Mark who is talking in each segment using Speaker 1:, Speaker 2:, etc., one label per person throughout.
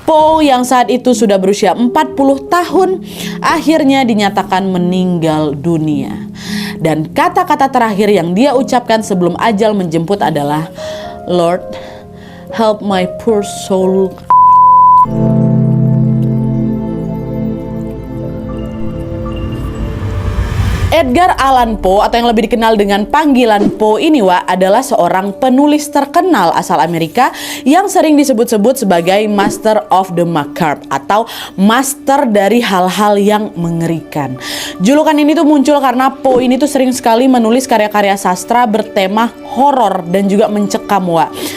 Speaker 1: Poe yang saat itu sudah berusia 40 tahun akhirnya dinyatakan meninggal dunia. Dan kata-kata terakhir yang dia ucapkan sebelum ajal menjemput adalah, "Lord, help my poor soul." Edgar Allan Poe atau yang lebih dikenal dengan panggilan Poe ini adalah seorang penulis terkenal asal Amerika yang sering disebut-sebut sebagai Master of the Macabre atau master dari hal-hal yang mengerikan. Julukan ini tuh muncul karena Poe ini tuh sering sekali menulis karya-karya sastra bertema horor dan juga mencekam.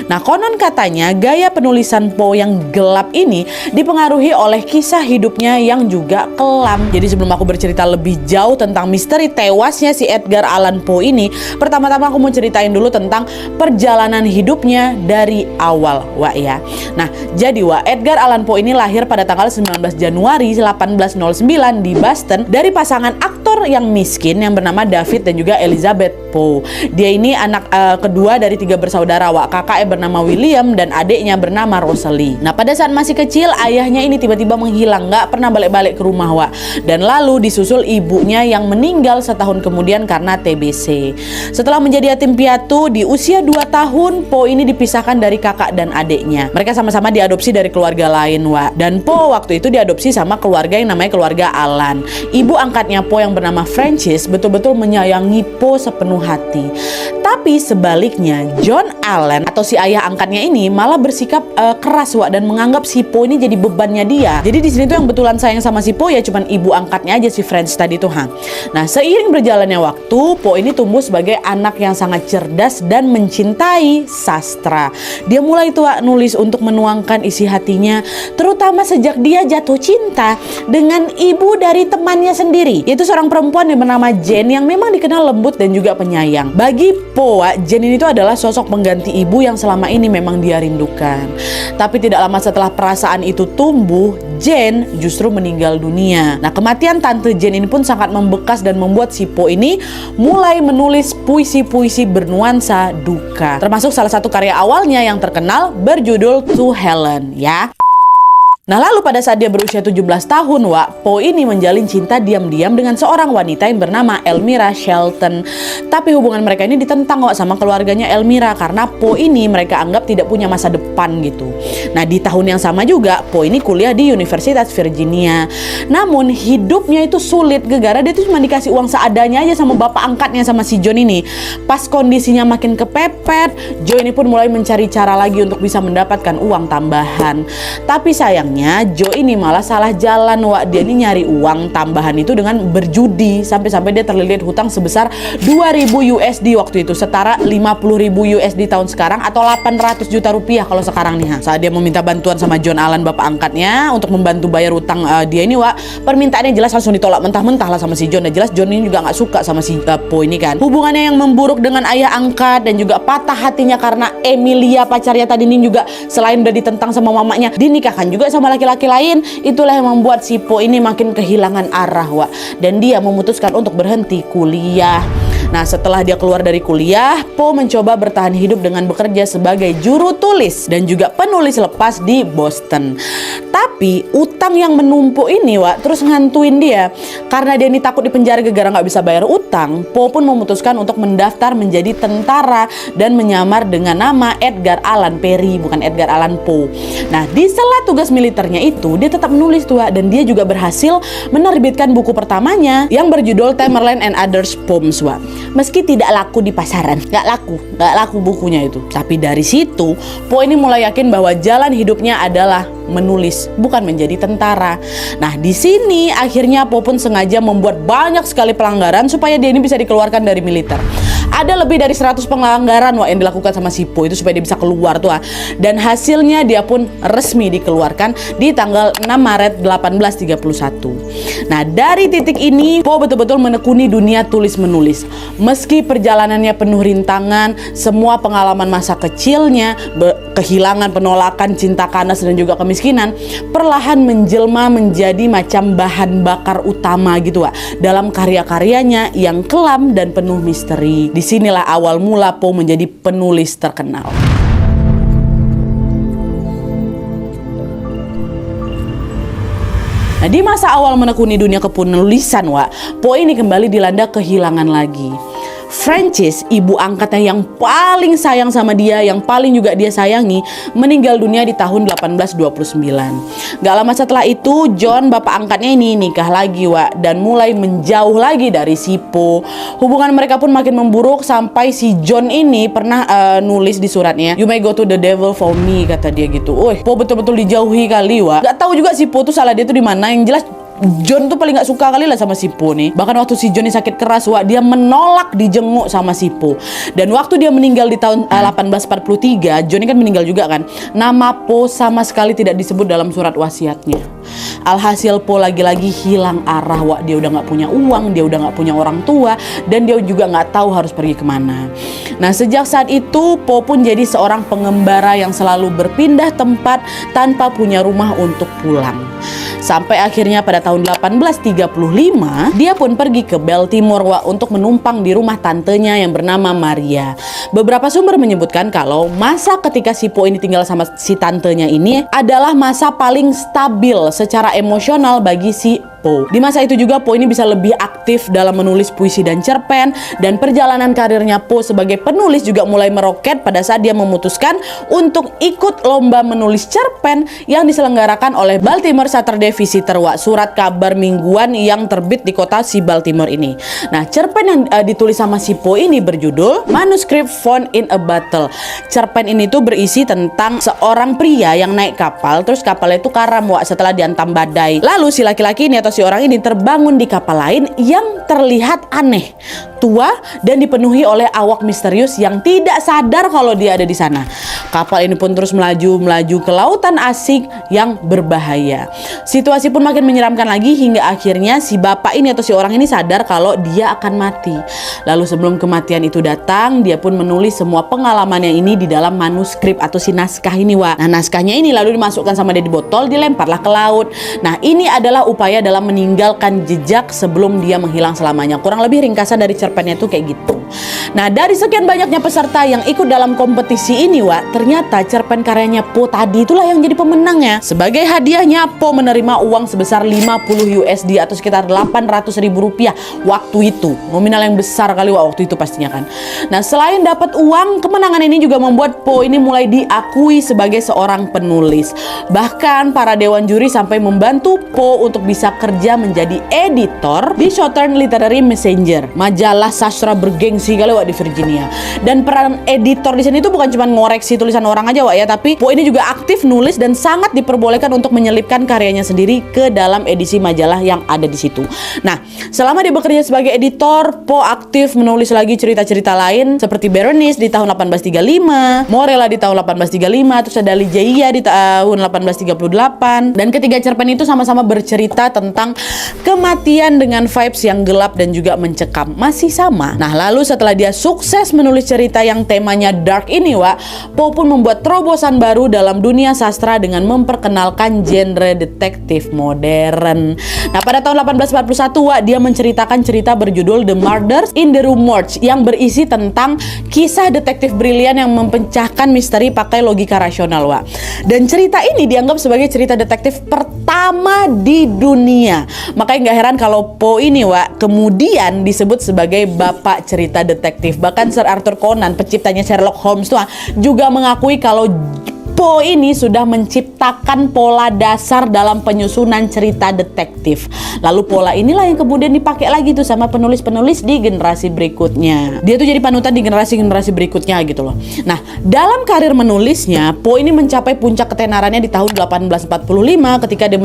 Speaker 1: Nah, konon katanya gaya penulisan Poe yang gelap ini dipengaruhi oleh kisah hidupnya yang juga kelam. Jadi sebelum aku bercerita lebih jauh tentang misteri tewasnya si Edgar Allan Poe ini, pertama-tama aku mau ceritain dulu tentang perjalanan hidupnya dari awal, ya. Nah, jadi Edgar Allan Poe ini lahir pada tanggal 19 Januari 1809 di Boston dari pasangan aktor yang miskin yang bernama David dan juga Elizabeth Poe. Dia ini anak kedua dari 3 bersaudara, kakaknya bernama William dan adiknya bernama Rosalie. Nah, pada saat masih kecil ayahnya ini tiba-tiba menghilang, nggak pernah balik-balik ke rumah, dan lalu disusul ibunya yang meninggal setahun kemudian karena TBC. Setelah menjadi yatim piatu di usia 2 tahun, Poe ini dipisahkan dari kakak dan adiknya. Mereka sama-sama diadopsi dari keluarga lain, dan Poe waktu itu diadopsi sama keluarga yang namanya keluarga Allan. Ibu angkatnya Poe yang bernama Frances betul-betul menyayangi Poe sepenuh hati. Tapi sebaliknya, John Allan atau si ayah angkatnya ini malah bersikap keras, dan menganggap si Poe ini jadi bebannya dia. Jadi di sini tuh yang betulan sayang sama si Poe ya cuman ibu angkatnya aja, si Frances tadi tuh. Nah, seiring berjalannya waktu, Poe ini tumbuh sebagai anak yang sangat cerdas dan mencintai sastra. Dia mulai tuh nulis untuk menuangkan isi hatinya, terutama sejak dia jatuh cinta dengan ibu dari temannya sendiri, yaitu seorang perempuan yang bernama Jane yang memang dikenal lembut dan juga penyayang. Bagi Poe, Jane ini tuh adalah sosok pengganti ibu yang selama ini memang dia rindukan. Tapi tidak lama setelah perasaan itu tumbuh, Jane justru meninggal dunia. Nah, kematian tante Jane ini pun sangat membekas dan membuat si Poe ini mulai menulis puisi-puisi bernuansa duka. Termasuk salah satu karya awalnya yang terkenal berjudul To Helen, ya. Nah, lalu pada saat dia berusia 17 tahun, Poe ini menjalin cinta diam-diam dengan seorang wanita yang bernama Elmira Shelton. Tapi hubungan mereka ini ditentang sama keluarganya Elmira karena Poe ini mereka anggap tidak punya masa depan gitu. Nah, di tahun yang sama juga Poe ini kuliah di Universitas Virginia. Namun hidupnya itu sulit gara-gara dia tuh cuma dikasih uang seadanya aja sama bapak angkatnya, sama si John ini. Pas kondisinya makin kepepet, Joe ini pun mulai mencari cara lagi untuk bisa mendapatkan uang tambahan. Tapi sayangnya Joe ini malah salah jalan, dia ini nyari uang tambahan itu dengan berjudi sampai-sampai dia terlilit hutang sebesar 2.000 USD waktu itu, setara 50.000 USD tahun sekarang atau 800 juta rupiah kalau sekarang nih. Saat dia meminta bantuan sama John Allan bapak angkatnya untuk membantu bayar hutang dia ini, permintaannya jelas langsung ditolak mentah-mentah lah sama si John. Dan jelas John ini juga nggak suka sama si Poe ini kan. Hubungannya yang memburuk dengan ayah angkat dan juga patah hatinya karena Emilia pacarnya tadi ini juga selain udah ditentang sama mamanya, dinikahkan juga sama laki-laki lain. Itulah yang membuat si Poe ini makin kehilangan arah, dan dia memutuskan untuk berhenti kuliah. Nah, setelah dia keluar dari kuliah, Poe mencoba bertahan hidup dengan bekerja sebagai juru tulis dan juga penulis lepas di Boston. Tapi utang yang menumpuk ini terus ngantuin dia. Karena dia ini takut dipenjara gara-gara nggak bisa bayar utang, Poe pun memutuskan untuk mendaftar menjadi tentara dan menyamar dengan nama Edgar Allan Perry, bukan Edgar Allan Poe. Nah, di sela tugas militernya itu dia tetap menulis dan dia juga berhasil menerbitkan buku pertamanya yang berjudul Tamerlane and Others Poems. Meski tidak laku di pasaran, nggak laku bukunya itu. Tapi dari situ Poe ini mulai yakin bahwa jalan hidupnya adalah menulis, bukan menjadi tentara. Nah, di sini akhirnya Poe pun sengaja membuat banyak sekali pelanggaran supaya dia ini bisa dikeluarkan dari militer. Ada lebih dari 100 pelanggaran yang dilakukan sama si Poe itu supaya dia bisa keluar dan hasilnya dia pun resmi dikeluarkan di tanggal 6 Maret 1831. Nah, dari titik ini Poe betul-betul menekuni dunia tulis-menulis. Meski perjalanannya penuh rintangan, semua pengalaman masa kecilnya, kehilangan, penolakan, cinta kandas dan juga kemiskinan perlahan menjelma menjadi macam bahan bakar utama gitu dalam karya-karyanya yang kelam dan penuh misteri. Disinilah awal mula Poe menjadi penulis terkenal. Nah, di masa awal menekuni dunia kepenulisan, Poe ini kembali dilanda kehilangan lagi. Frances, ibu angkatnya yang paling sayang sama dia, yang paling juga dia sayangi, meninggal dunia di tahun 1829. Gak lama setelah itu, John, bapak angkatnya ini nikah lagi, dan mulai menjauh lagi dari si Poe. Hubungan mereka pun makin memburuk sampai si John ini pernah nulis di suratnya, "You may go to the devil for me," kata dia gitu. Poe betul-betul dijauhi kali, Gak tahu juga si Poe tuh salah dia tuh di mana. Yang jelas John tuh paling gak suka kali lah sama si Poe nih. Bahkan waktu si John ini sakit keras, dia menolak dijenguk sama si Poe. Dan waktu dia meninggal di tahun 1843, John ini kan meninggal juga kan, nama Poe sama sekali tidak disebut dalam surat wasiatnya. Alhasil Poe lagi-lagi hilang arah, dia udah gak punya uang, dia udah gak punya orang tua, dan dia juga gak tahu harus pergi kemana. Nah, sejak saat itu Poe pun jadi seorang pengembara yang selalu berpindah tempat tanpa punya rumah untuk pulang. Sampai akhirnya pada tahun 1835 dia pun pergi ke Baltimore untuk menumpang di rumah tantenya yang bernama Maria. Beberapa sumber menyebutkan kalau masa ketika si Poe ini tinggal sama si tantenya ini adalah masa paling stabil secara emosional bagi si Poe. Di masa itu juga Poe ini bisa lebih aktif dalam menulis puisi dan cerpen, dan perjalanan karirnya Poe sebagai penulis juga mulai meroket pada saat dia memutuskan untuk ikut lomba menulis cerpen yang diselenggarakan oleh Baltimore Saturday Visitor, surat kabar mingguan yang terbit di kota si Baltimore ini. Nah, cerpen yang ditulis sama si Poe ini berjudul Manuscript Found in a Battle. Cerpen ini tuh berisi tentang seorang pria yang naik kapal, terus kapalnya itu karam setelah dihantam badai. Lalu si laki-laki ini atau si orang ini terbangun di kapal lain yang terlihat aneh, tua, dan dipenuhi oleh awak misterius yang tidak sadar kalau dia ada di sana. Kapal ini pun terus melaju ke lautan asing yang berbahaya. Situasi pun makin menyeramkan lagi hingga akhirnya si bapak ini atau si orang ini sadar kalau dia akan mati. Lalu sebelum kematian itu datang, dia pun menulis semua pengalamannya ini di dalam manuskrip atau si naskah ini, Nah, naskahnya ini lalu dimasukkan sama dia di botol, dilemparlah ke laut. Nah, ini adalah upaya dalam meninggalkan jejak sebelum dia menghilang selamanya. Kurang lebih ringkasan dari cerpennya itu kayak gitu. Nah, dari sekian banyaknya peserta yang ikut dalam kompetisi ini, ternyata cerpen karyanya Poe tadi itulah yang jadi pemenangnya. Sebagai hadiahnya, Poe menerima uang sebesar 50 USD atau sekitar 800.000 rupiah waktu itu. Nominal yang besar kali waktu itu pastinya kan. Nah, selain dapat uang, kemenangan ini juga membuat Poe ini mulai diakui sebagai seorang penulis. Bahkan para dewan juri sampai membantu Poe untuk bisa kerja menjadi editor di Southern Literary Messenger, majalah sastra bergengsi kali di Virginia. Dan peran editor di sini itu bukan cuma ngoreksi tulisan orang aja tapi Poe ini juga aktif nulis dan sangat diperbolehkan untuk menyelipkan karyanya sendiri ke dalam edisi majalah yang ada di situ. Nah, selama dia bekerja sebagai editor, Poe aktif menulis lagi cerita-cerita lain seperti Berenice di tahun 1835, Morella di tahun 1835, terus ada Ligeia di tahun 1838. Dan ketiga cerpen itu sama-sama bercerita tentang kematian dengan vibes yang gelap dan juga mencekam. Masih sama. Nah, lalu setelah dia sukses menulis cerita yang temanya dark ini, Poe pun membuat terobosan baru dalam dunia sastra dengan memperkenalkan genre detektif modern. Nah, pada tahun 1841, dia menceritakan cerita berjudul The Murders in the Rue Morgue yang berisi tentang kisah detektif brilian yang mempecahkan misteri pakai logika rasional, Dan cerita ini dianggap sebagai cerita detektif pertama di dunia. Makanya gak heran kalau Poe ini, kemudian disebut sebagai bapak cerita detektif. Bahkan Sir Arthur Conan, penciptanya Sherlock Holmes tuh juga mengakui kalau Poe ini sudah menciptakan pola dasar dalam penyusunan cerita detektif. Lalu pola inilah yang kemudian dipakai lagi tuh sama penulis-penulis di generasi berikutnya. Dia tuh jadi panutan di generasi-generasi berikutnya gitu loh. Nah, dalam karir menulisnya, Poe ini mencapai puncak ketenarannya di tahun 1845 ketika dia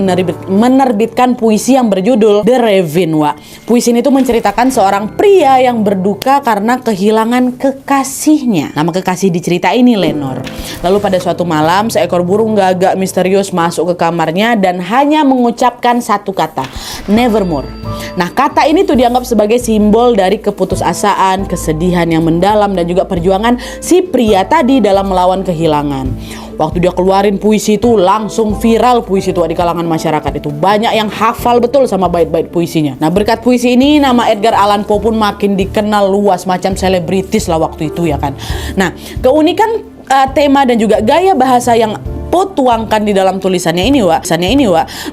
Speaker 1: menerbitkan puisi yang berjudul The Raven, Puisi ini tuh menceritakan seorang pria yang berduka karena kehilangan kekasihnya. Nama kekasih di cerita ini Lenore. Lalu pada suatu malam, seekor burung gagak misterius masuk ke kamarnya dan hanya mengucapkan satu kata, nevermore. Nah, kata ini tuh dianggap sebagai simbol dari keputusasaan, kesedihan yang mendalam, dan juga perjuangan si pria tadi dalam melawan kehilangan. Waktu dia keluarin puisi itu, langsung viral puisi itu di kalangan masyarakat itu. Banyak yang hafal betul sama bait-bait puisinya. Nah, berkat puisi ini, nama Edgar Allan Poe pun makin dikenal luas, macam selebritis lah waktu itu ya kan. Nah, keunikan tema dan juga gaya bahasa yang Po tuangkan di dalam tulisannya ini,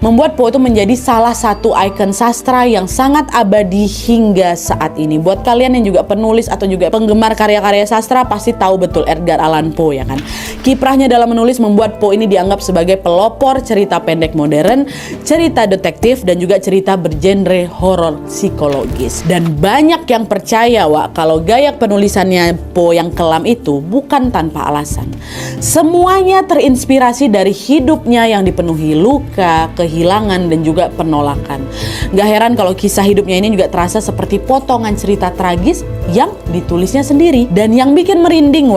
Speaker 1: membuat Po itu menjadi salah satu ikon sastra yang sangat abadi hingga saat ini. Buat kalian yang juga penulis atau juga penggemar karya-karya sastra pasti tahu betul Edgar Allan Poe ya kan. Kiprahnya dalam menulis membuat Po ini dianggap sebagai pelopor cerita pendek modern, cerita detektif dan juga cerita bergenre horor psikologis. Dan banyak yang percaya kalau gaya penulisannya Po yang kelam itu bukan tanpa alasan. Semuanya terinspirasi dari hidupnya yang dipenuhi luka, kehilangan dan juga penolakan. Gak heran kalau kisah hidupnya ini juga terasa seperti potongan cerita tragis yang ditulisnya sendiri. Dan yang bikin merinding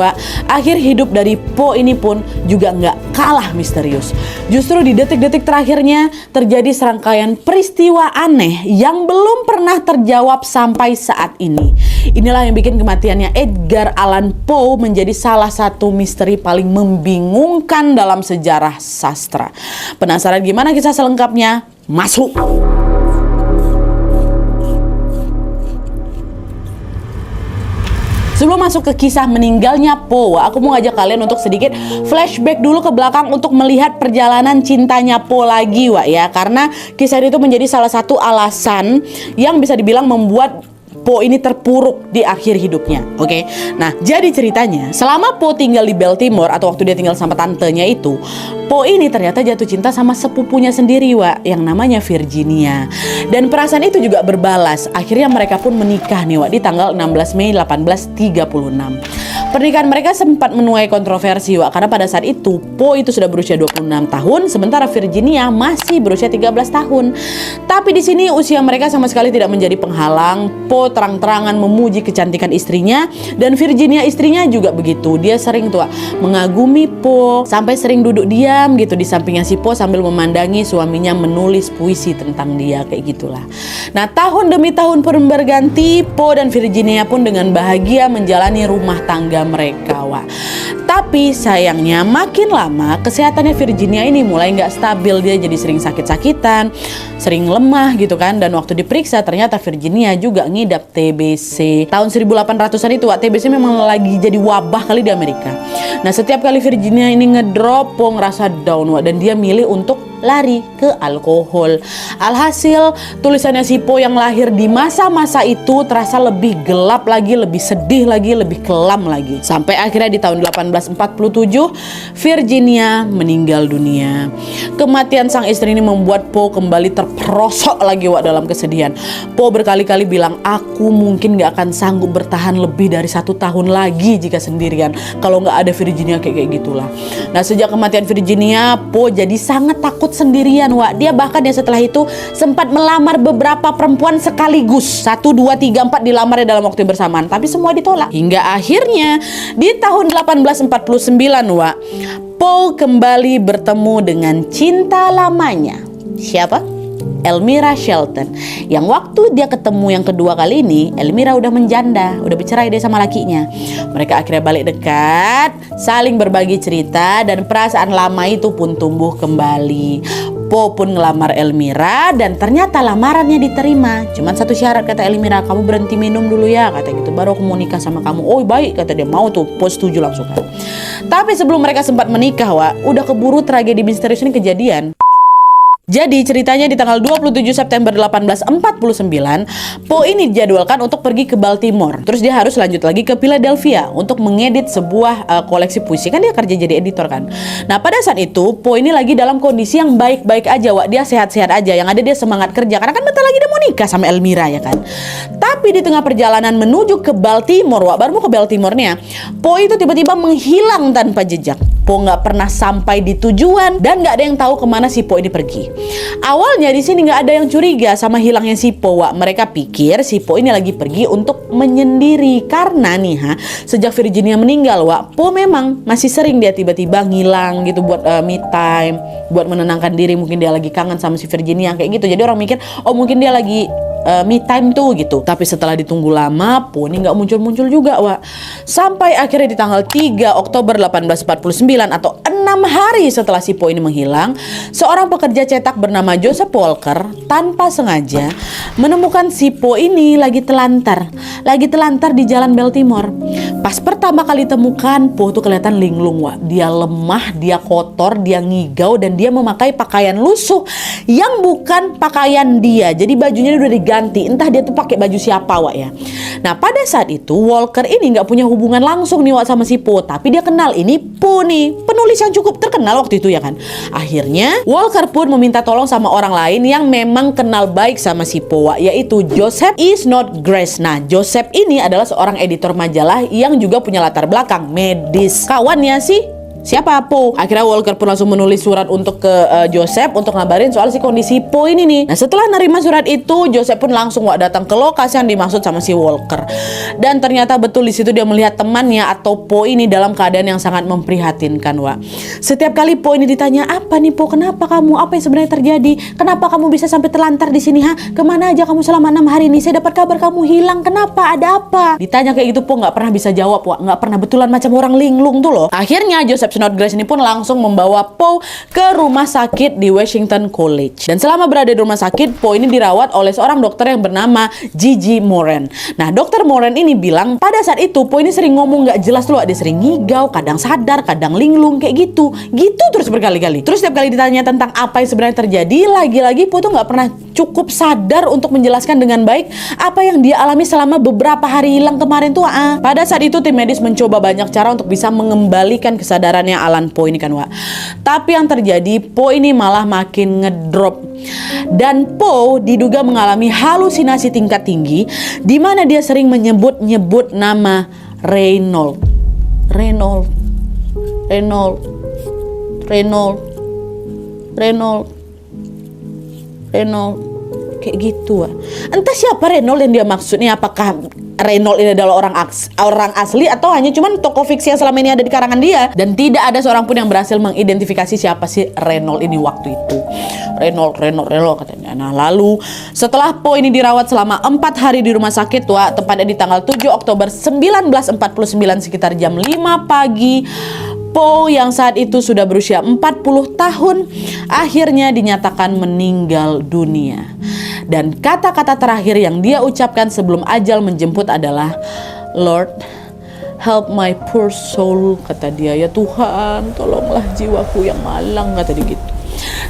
Speaker 1: akhir hidup dari Po ini pun juga nggak kalah misterius. Justru di detik-detik terakhirnya terjadi serangkaian peristiwa aneh yang belum pernah terjawab sampai saat ini. Inilah yang bikin kematiannya Edgar Allan Poe menjadi salah satu misteri paling membingungkan dalam sejarah sastra. Penasaran gimana kisah selengkapnya? Masuk! Sebelum masuk ke kisah meninggalnya Poe, aku mau ngajak kalian untuk sedikit flashback dulu ke belakang untuk melihat perjalanan cintanya Poe lagi ya. Karena kisah itu menjadi salah satu alasan yang bisa dibilang membuat Po ini terpuruk di akhir hidupnya. Oke. Nah, jadi ceritanya selama Po tinggal di Baltimore atau waktu dia tinggal sama tantenya itu, Po ini ternyata jatuh cinta sama sepupunya sendiri yang namanya Virginia. Dan perasaan itu juga berbalas. Akhirnya mereka pun menikah nih di tanggal 16 Mei 1836. Pernikahan mereka sempat menuai kontroversi karena pada saat itu Po itu sudah berusia 26 tahun sementara Virginia masih berusia 13 tahun. Tapi di sini usia mereka sama sekali tidak menjadi penghalang. Po terang-terangan memuji kecantikan istrinya dan Virginia istrinya juga begitu. Dia sering mengagumi Po sampai sering duduk diam gitu di sampingnya si Po sambil memandangi suaminya menulis puisi tentang dia kayak gitulah. Nah, tahun demi tahun pun berganti, Po dan Virginia pun dengan bahagia menjalani rumah tangga mereka Tapi sayangnya makin lama kesehatannya Virginia ini mulai nggak stabil. Dia jadi sering sakit-sakitan, sering lemah gitu kan. Dan waktu diperiksa ternyata Virginia juga ngidap TBC. Tahun 1800-an itu TBC memang lagi jadi wabah kali di Amerika. Nah, setiap kali Virginia ini ngedrop, Po ngerasa down dan dia milih untuk lari ke alkohol. Alhasil tulisannya si Po yang lahir di masa-masa itu terasa lebih gelap lagi, lebih sedih lagi, lebih kelam lagi. Sampai akhirnya di tahun 1847 Virginia meninggal dunia. Kematian sang istri ini membuat Po kembali terperosok lagi dalam kesedihan. Po berkali-kali bilang, aku mungkin gak akan sanggup bertahan lebih dari 1 tahun lagi jika sendirian kalau gak ada Virginia kayak gitulah. Nah, sejak kematian Virginia, Po jadi sangat takut sendirian Dia bahkan setelah itu sempat melamar beberapa perempuan sekaligus, 1, 2, 3, 4 dilamar dalam waktu bersamaan, tapi semua ditolak. Hingga akhirnya di tahun 1849 Po kembali bertemu dengan cinta lamanya. Siapa? Elmira Shelton. Yang waktu dia ketemu yang kedua kali ini, Elmira udah menjanda, udah bercerai dia sama lakinya. Mereka akhirnya balik dekat, saling berbagi cerita dan perasaan lama itu pun tumbuh kembali. Po pun ngelamar Elmira dan ternyata lamarannya diterima. Cuman satu syarat kata Elmira, kamu berhenti minum dulu ya, kata gitu, baru aku mau nikah sama kamu. Oh baik, kata dia, mau tuh, Po setuju langsung kan. Tapi sebelum mereka sempat menikah udah keburu tragedi misterius ini kejadian. Jadi ceritanya di tanggal 27 September 1849, Po ini dijadwalkan untuk pergi ke Baltimore. Terus dia harus lanjut lagi ke Philadelphia untuk mengedit sebuah koleksi puisi. Kan dia kerja jadi editor kan. Nah, pada saat itu Po ini lagi dalam kondisi yang baik-baik aja, Dia sehat-sehat aja. Yang ada dia semangat kerja karena kan bentar lagi dia mau nikah sama Elmira ya kan. Tapi di tengah perjalanan menuju ke Baltimore, baru mau ke Baltimore-nya, Po itu tiba-tiba menghilang tanpa jejak. Po nggak pernah sampai di tujuan dan nggak ada yang tahu kemana si Po ini pergi. Awalnya di sini nggak ada yang curiga sama hilangnya si Po. Mereka pikir si Po ini lagi pergi untuk menyendiri karena sejak Virginia meninggal Po memang masih sering dia tiba-tiba ngilang gitu buat me time, buat menenangkan diri. Mungkin dia lagi kangen sama si Virginia kayak gitu. Jadi orang mikir, oh mungkin dia lagi me time tuh gitu. Tapi setelah ditunggu lama, Po ini nggak muncul-muncul juga, Wak. Sampai akhirnya di tanggal 3 Oktober 1849 atau 6 hari setelah si Po ini menghilang, seorang pekerja cetak bernama Joseph Walker tanpa sengaja menemukan si Po ini lagi telantar di jalan Baltimore. Pas pertama kali temukan, Po tuh kelihatan linglung, Wak. Dia lemah, dia kotor, dia ngigau, dan dia memakai pakaian lusuh yang bukan pakaian dia. Jadi bajunya udah diganti, entah dia tuh pakai baju siapa, Wak ya. Nah pada saat itu Walker ini nggak punya hubungan langsung nih, Wak, sama si Po, tapi dia kenal ini Po nih, penulis yang cukup terkenal waktu itu ya kan. Akhirnya Walker pun meminta tolong sama orang lain yang memang kenal baik sama si Po, Wak, yaitu Joseph E. Snodgrass. Nah Joseph ini adalah seorang editor majalah yang juga punya latar belakang medis. Kawannya sih siapa? Po. Akhirnya Walker pun langsung menulis surat untuk ke Joseph untuk ngabarin soal si kondisi Po ini nih. Nah setelah nerima surat itu, Joseph pun langsung datang ke lokasi yang dimaksud sama si Walker. Dan ternyata betul di situ dia melihat temannya atau Po ini dalam keadaan yang sangat memprihatinkan, Wak. Setiap kali Po ini ditanya, apa nih Po, kenapa kamu? Apa yang sebenarnya terjadi? Kenapa kamu bisa sampai terlantar di sini? Kemana aja kamu selama 6 hari ini? Saya dapat kabar kamu hilang. Kenapa? Ada apa? Ditanya kayak gitu Po nggak pernah bisa jawab, Wak. Nggak pernah, betulan macam orang linglung tuh loh. Akhirnya Joseph Snodgrass ini pun langsung membawa Po ke rumah sakit di Washington College. Dan selama berada di rumah sakit, Po ini dirawat oleh seorang dokter yang bernama Gigi Moran. Nah, dokter Moran ini bilang pada saat itu Po ini sering ngomong nggak jelas loh. Dia sering ngigau, kadang sadar, kadang linglung kayak gitu. Gitu terus berkali-kali. Terus setiap kali ditanya tentang apa yang sebenarnya terjadi, lagi-lagi Po tuh nggak pernah cukup sadar untuk menjelaskan dengan baik apa yang dia alami selama beberapa hari hilang kemarin tuh. Pada saat itu tim medis mencoba banyak cara untuk bisa mengembalikan kesadarannya Alan Po ini kan, Wak. Tapi yang terjadi, Po ini malah makin ngedrop. Dan Po diduga mengalami halusinasi tingkat tinggi di mana dia sering menyebut-nyebut nama Reynold. Kayak gitu, Wak. Entah siapa Reynold yang dia maksudnya, apakah Reynold ini adalah orang asli atau hanya cuman tokoh fiksi yang selama ini ada di karangan dia. Dan tidak ada seorang pun yang berhasil mengidentifikasi siapa sih Reynold ini waktu itu. Reynold katanya. Nah lalu setelah Po ini dirawat selama 4 hari di rumah sakit, Wak, tepatnya di tanggal 7 Oktober 1949 sekitar jam 5 pagi, Po yang saat itu sudah berusia 40 tahun akhirnya dinyatakan meninggal dunia. Dan kata-kata terakhir yang dia ucapkan sebelum ajal menjemput adalah, "Lord, help my poor soul," kata dia. Ya Tuhan, tolonglah jiwaku yang malang, kata dia gitu.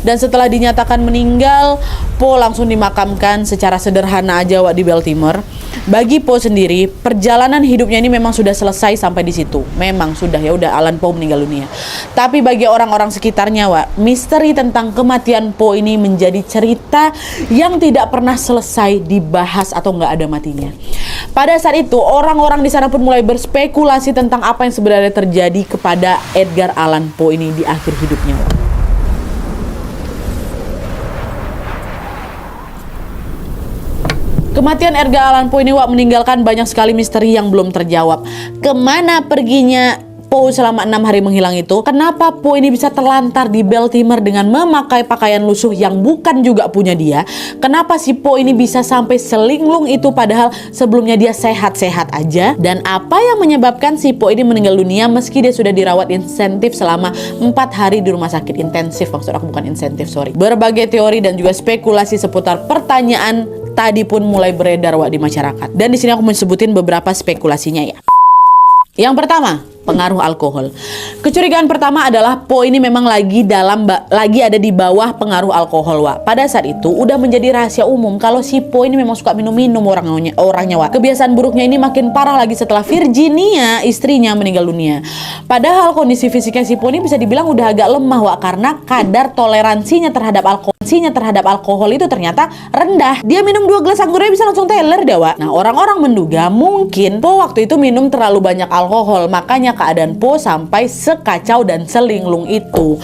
Speaker 1: Dan setelah dinyatakan meninggal, Po langsung dimakamkan secara sederhana aja, Wak, di Baltimore. Bagi Po sendiri, perjalanan hidupnya ini memang sudah selesai sampai di situ. Memang sudah, ya udah, Alan Po meninggal dunia. Tapi bagi orang-orang sekitarnya, Wak, misteri tentang kematian Po ini menjadi cerita yang tidak pernah selesai dibahas atau nggak ada matinya. Pada saat itu, orang-orang di sana pun mulai berspekulasi tentang apa yang sebenarnya terjadi kepada Edgar Allan Poe ini di akhir hidupnya, Wak. Kematian Edgar Allan Poe ini, Wak, meninggalkan banyak sekali misteri yang belum terjawab. Kemana perginya Poe selama 6 hari menghilang itu? Kenapa Poe ini bisa terlantar di Baltimore dengan memakai pakaian lusuh yang bukan juga punya dia? Kenapa si Poe ini bisa sampai selinglung itu padahal sebelumnya dia sehat-sehat aja? Dan apa yang menyebabkan si Poe ini meninggal dunia meski dia sudah dirawat intensif selama 4 hari di rumah sakit? Intensif maksud aku, bukan insentif, sorry. Berbagai teori dan juga spekulasi seputar pertanyaan tadi pun mulai beredar, Wak, di masyarakat. Dan di sini aku menyebutin beberapa spekulasinya ya. Yang pertama, pengaruh alkohol. Kecurigaan pertama adalah Poe ini memang lagi ada di bawah pengaruh alkohol, Wak. Pada saat itu udah menjadi rahasia umum kalau si Poe ini memang suka minum-minum orangnya, Wak. Kebiasaan buruknya ini makin parah lagi setelah Virginia, istrinya, meninggal dunia. Padahal kondisi fisiknya si Poe ini bisa dibilang udah agak lemah, Wak, karena kadar toleransinya terhadap alkohol itu ternyata rendah. Dia minum 2 gelas anggurnya bisa langsung teler deh, Wak. Nah, orang-orang menduga mungkin Poe waktu itu minum terlalu banyak alkohol, makanya keadaan Poe sampai sekacau dan selinglung itu.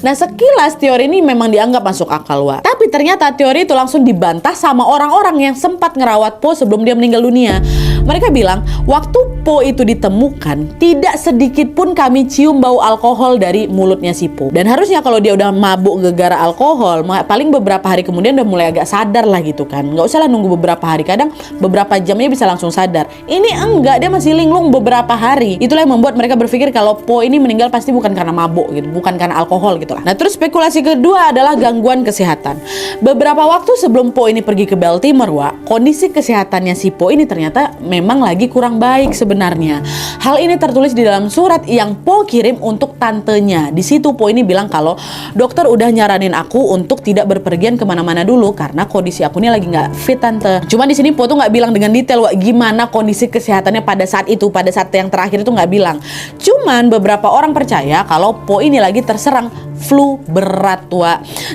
Speaker 1: Nah, sekilas teori ini memang dianggap masuk akal, Wak. Tapi ternyata teori itu langsung dibantah sama orang-orang yang sempat ngerawat Poe sebelum dia meninggal dunia. Mereka bilang waktu Po itu ditemukan, tidak sedikit pun kami cium bau alkohol dari mulutnya si Po. Dan harusnya kalau dia udah mabuk gara-gara alkohol, paling beberapa hari kemudian udah mulai agak sadar lah gitu kan. Nggak usah lah nunggu beberapa hari, kadang beberapa jamnya bisa langsung sadar. Ini enggak, dia masih linglung beberapa hari. Itulah yang membuat mereka berpikir kalau Po ini meninggal pasti bukan karena mabuk gitu, bukan karena alkohol gitu lah. Nah terus spekulasi kedua adalah gangguan kesehatan. Beberapa waktu sebelum Po ini pergi ke Baltimore, kondisi kesehatannya si Po ini ternyata memang lagi kurang baik sebenarnya. Hal ini tertulis di dalam surat yang Po kirim untuk tantenya. Di situ Po ini bilang kalau dokter udah nyaranin aku untuk tidak berpergian kemana-mana dulu karena kondisi aku ini lagi nggak fit tante. Cuma di sini Po tuh nggak bilang dengan detail gimana kondisi kesehatannya pada saat itu, pada saat yang terakhir itu nggak bilang. Cuman beberapa orang percaya kalau Po ini lagi terserang flu berat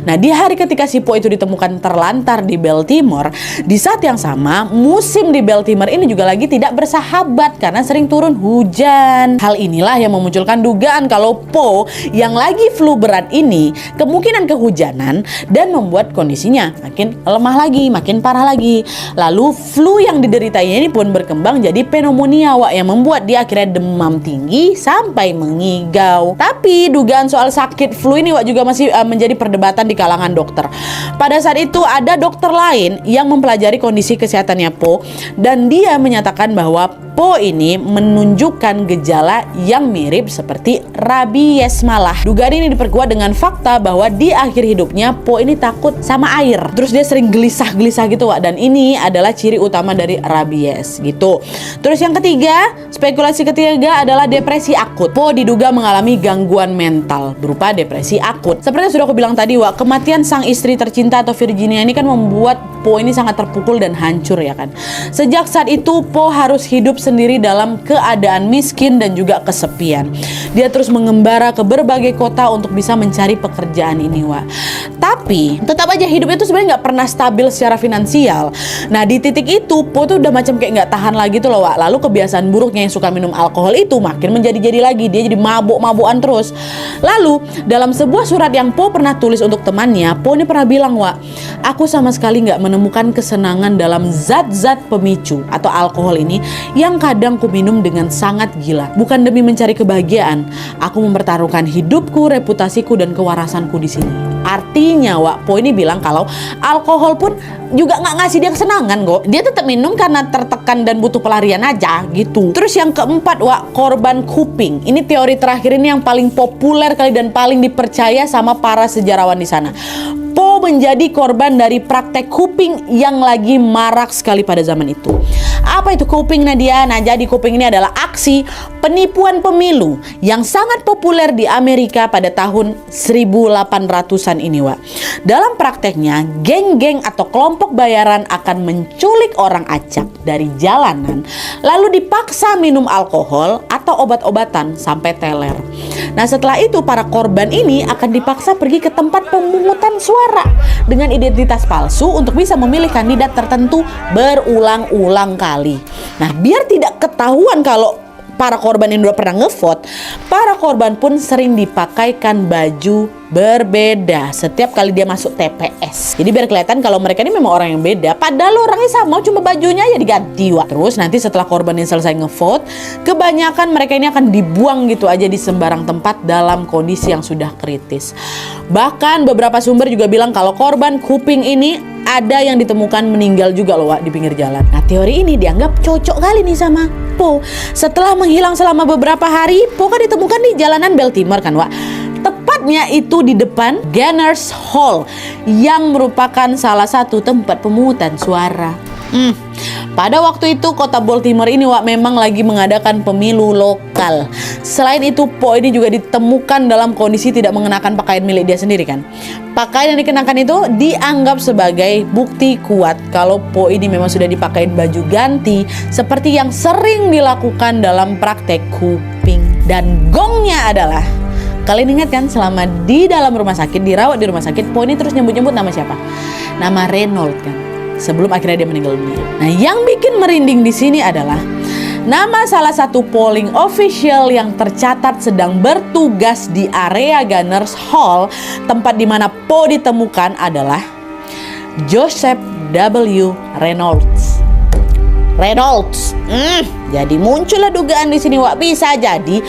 Speaker 1: Nah di hari ketika si Po itu ditemukan terlantar di Baltimore, di saat yang sama musim di Baltimore ini juga lagi tidak bersahabat karena sering turun hujan. Hal inilah yang memunculkan dugaan kalau Po yang lagi flu berat ini kemungkinan kehujanan dan membuat kondisinya makin lemah lagi, makin parah lagi. Lalu flu yang dideritanya ini pun berkembang jadi pneumonia yang membuat dia akhirnya demam tinggi sampai mengigau. Tapi dugaan soal sakit flu ini juga masih menjadi perdebatan di kalangan dokter. Pada saat itu ada dokter lain yang mempelajari kondisi kesehatannya Po dan dia menyatakan bahwa Po ini menunjukkan gejala yang mirip seperti rabies malah. Dugaan ini diperkuat dengan fakta bahwa di akhir hidupnya Po ini takut sama air. Terus dia sering gelisah-gelisah gitu dan ini adalah ciri utama dari rabies gitu. Terus yang ketiga, spekulasi ketiga adalah depresi akut. Po diduga mengalami gangguan mental berupa depresi akut. Seperti yang sudah aku bilang tadi kematian sang istri tercinta atau Virginia ini kan membuat Po ini sangat terpukul dan hancur ya kan. Sejak saat itu Po harus hidup sendiri dalam keadaan miskin dan juga kesepian. Dia terus mengembara ke berbagai kota untuk bisa mencari pekerjaan ini Tapi tetap aja hidupnya tuh sebenarnya nggak pernah stabil secara finansial. Nah di titik itu Po tuh udah macam kayak nggak tahan lagi tuh Lalu kebiasaan buruknya yang suka minum alkohol itu makin menjadi-jadi lagi. Dia jadi mabuk-mabukan terus. Lalu dalam sebuah surat yang Po pernah tulis untuk temannya, Po ini pernah bilang aku sama sekali nggak menemukan kesenangan dalam zat-zat pemicu atau alkohol ini yang kadang ku minum dengan sangat gila. Bukan demi mencari kebahagiaan, aku mempertaruhkan hidupku, reputasiku dan kewarasanku di sini. Artinya Po ini bilang kalau alkohol pun juga nggak ngasih dia kesenangan kok. Dia tetap minum karena tertekan dan butuh pelarian aja gitu. Terus yang keempat korban kuping. Ini teori terakhir ini yang paling populer kali dan paling dipercaya sama para sejarawan di sana. Po menjadi korban dari praktek kuping yang lagi marak sekali pada zaman itu. Apa itu kuping Nadia? Nah jadi kuping ini adalah aksi penipuan pemilu yang sangat populer di Amerika pada tahun 1800-an ini Dalam prakteknya, geng-geng atau kelompok bayaran akan menculik orang acak dari jalanan lalu dipaksa minum alkohol atau obat-obatan sampai teler. Nah setelah itu para korban ini akan dipaksa pergi ke tempat pemungutan suara dengan identitas palsu untuk bisa memilih kandidat tertentu berulang-ulang kali. Nah biar tidak ketahuan kalau para korban ini udah pernah ngevote, para korban pun sering dipakaikan baju berbeda setiap kali dia masuk TPS. Jadi biar kelihatan kalau mereka ini memang orang yang beda, padahal orangnya sama, cuma bajunya aja diganti Terus nanti setelah korban ini selesai ngevote, kebanyakan mereka ini akan dibuang gitu aja di sembarang tempat dalam kondisi yang sudah kritis. Bahkan beberapa sumber juga bilang kalau korban kuping ini ada yang ditemukan meninggal juga di pinggir jalan. Nah teori ini dianggap cocok kali nih sama Po. Setelah menghilang selama beberapa hari, Po kan ditemukan di jalanan Baltimore kan Tepatnya itu di depan Gunners Hall yang merupakan salah satu tempat pemungutan suara. Pada waktu itu kota Baltimore ini memang lagi mengadakan pemilu lokal. Selain itu Po ini juga ditemukan dalam kondisi tidak mengenakan pakaian milik dia sendiri kan. Pakaian yang dikenakan itu dianggap sebagai bukti kuat kalau Po ini memang sudah dipakai baju ganti seperti yang sering dilakukan dalam praktek kuping. Dan gongnya adalah, kalian ingat kan selama di dalam rumah sakit, dirawat di rumah sakit, Po ini terus nyebut-nyebut nama siapa? Nama Reynolds kan. Sebelum akhirnya dia meninggal dunia. Nah, yang bikin merinding di sini adalah nama salah satu polling official yang tercatat sedang bertugas di area Gunners Hall, tempat di mana Po ditemukan adalah Joseph W. Reynolds. Reynolds. Jadi muncullah dugaan di sini, Wak, bisa jadi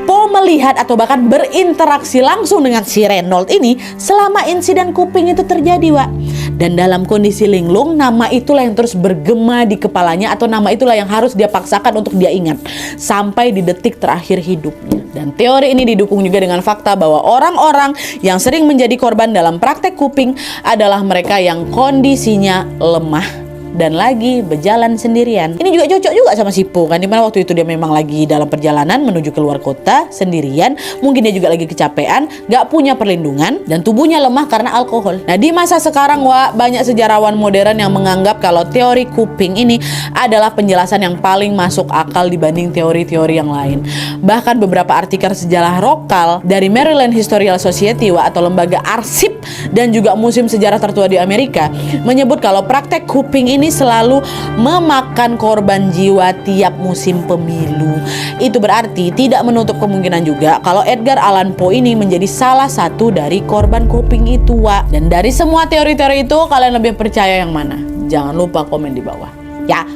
Speaker 1: Poe melihat atau bahkan berinteraksi langsung dengan si Reynolds ini selama insiden kuping itu terjadi, Wak. Dan dalam kondisi linglung, nama itulah yang terus bergema di kepalanya, atau nama itulah yang harus dia paksakan untuk dia ingat sampai di detik terakhir hidupnya. Dan teori ini didukung juga dengan fakta bahwa orang-orang yang sering menjadi korban dalam praktek kuping adalah mereka yang kondisinya lemah dan lagi berjalan sendirian. Ini juga cocok juga sama si Poe kan, dimana waktu itu dia memang lagi dalam perjalanan menuju keluar kota sendirian. Mungkin dia juga lagi kecapean, gak punya perlindungan, dan tubuhnya lemah karena alkohol. Nah, di masa sekarang, Wak, banyak sejarawan modern yang menganggap kalau teori kuping ini adalah penjelasan yang paling masuk akal dibanding teori-teori yang lain. Bahkan beberapa artikel sejarah lokal dari Maryland Historical Society, Wak, atau lembaga arsip dan juga museum sejarah tertua di Amerika, menyebut kalau praktek kuping ini selalu memakan korban jiwa tiap musim pemilu. Itu berarti tidak menutup kemungkinan juga kalau Edgar Allan Poe ini menjadi salah satu dari korban kuping itu, Wak. Dan dari semua teori-teori itu, kalian lebih percaya yang mana? Jangan lupa komen di bawah, ya.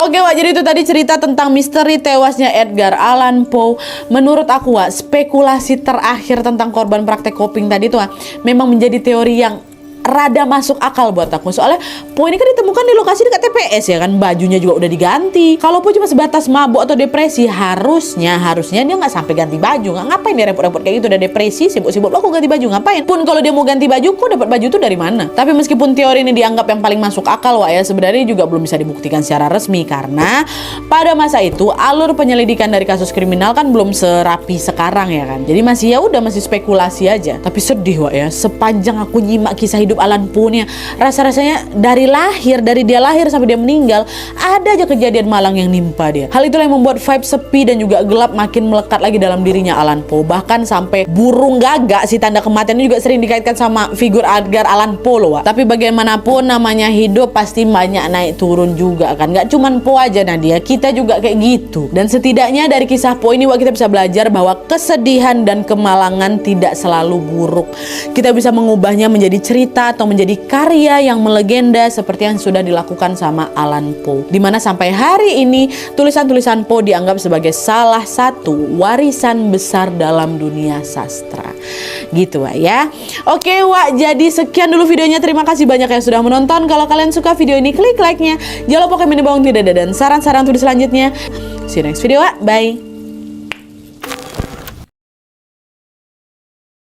Speaker 1: Oke, Wak, jadi itu tadi cerita tentang misteri tewasnya Edgar Allan Poe. Menurut aku, Wak, spekulasi terakhir tentang korban praktek kuping tadi tuh, Wak, memang menjadi teori yang rada masuk akal buat aku. Soalnya Poe ini kan ditemukan di lokasi dekat TPS ya kan, bajunya juga udah diganti. Kalau Poe cuma sebatas mabuk atau depresi, harusnya dia nggak sampai ganti baju. Nggak, ngapain dia repot-repot kayak gitu, udah depresi, sibuk-sibuk aku ganti baju, ngapain? Pun kalau dia mau ganti baju, kok dapat baju tuh dari mana? Tapi meskipun teori ini dianggap yang paling masuk akal, Wak, ya, sebenarnya juga belum bisa dibuktikan secara resmi karena pada masa itu alur penyelidikan dari kasus kriminal kan belum serapi sekarang ya kan. Jadi masih masih spekulasi aja. Tapi sedih, Wak, ya, sepanjang aku nyimak kisah hidup Allan Poe nya, rasa-rasanya dari dia lahir sampai dia meninggal, ada aja kejadian malang yang nimpa dia. Hal itulah yang membuat vibe sepi dan juga gelap makin melekat lagi dalam dirinya Allan Poe. Bahkan sampai burung gagak, si tanda kematian juga sering dikaitkan sama figur Edgar Allan Poe loh, Wak. Tapi bagaimanapun namanya hidup pasti banyak naik turun juga kan. Gak cuman Poe aja, Nadia, kita juga kayak gitu. Dan setidaknya dari kisah Poe ini, Wak, kita bisa belajar bahwa kesedihan dan kemalangan tidak selalu buruk. Kita bisa mengubahnya menjadi cerita atau menjadi karya yang melegenda seperti yang sudah dilakukan sama Allan Poe. Dimana sampai hari ini tulisan-tulisan Poe dianggap sebagai salah satu warisan besar dalam dunia sastra. Gitu, Wak, ya. Oke, Wak, jadi sekian dulu videonya. Terima kasih banyak yang sudah menonton. Kalau kalian suka video ini, klik like-nya. Jangan lupa komen di bawah tidak ada dan saran-saran tulis selanjutnya. See you next video, Wak. Bye.